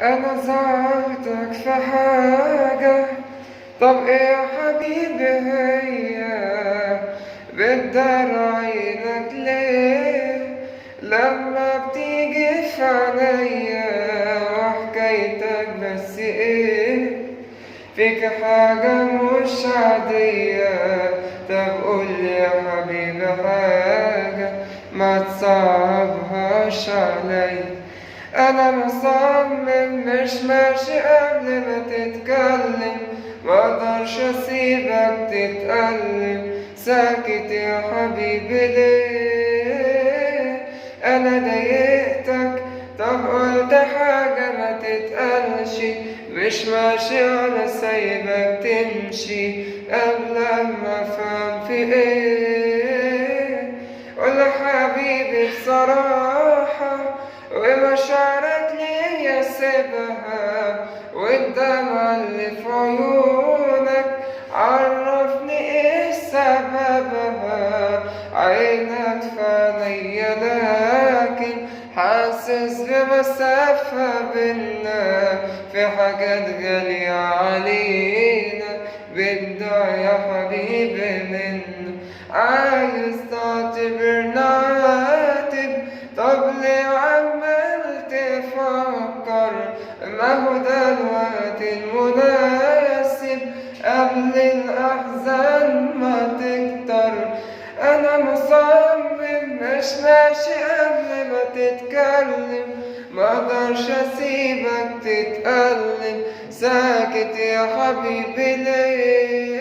أنا زعلتك في حاجة؟ طب إيه يا حبيبي هي بتدار عينك ليه لما بتيجي في عينيا وحكايتك بس إيه فيك حاجة مش عادية؟ طب قولي يا حبيبي حاجة ما تصعبهاش علي. أنا مصمم مش ماشي قبل ما تتكلم، مقدرش أسيبك تتألم. ساكت يا حبيبي ليه؟ أنا ضايقتك؟ طب قلت حاجة ما تتقالش، مش ماشي ولا سايبك تمشي قبل ما أفهم في إيه. قول حبيبي بصراحة ومشاعرك ليا سيبها، والدمع اللي في عيونك عرفني ايه سببها. عينك في عينيا لكن حاسس بمسافة بينا، في حاجات غالية علينا بدع يا حبيبي منه. عايز تعتبرنا عاتب؟ طب ليه عمال تفكر؟ ما هو ده الوقت المناسب قبل الأحزان ما تكتر. أنا مصمم مش ماشي قبل ما تتكلم، مقدرش أسيبك تتألم. ساكت يا حبيبي ليه؟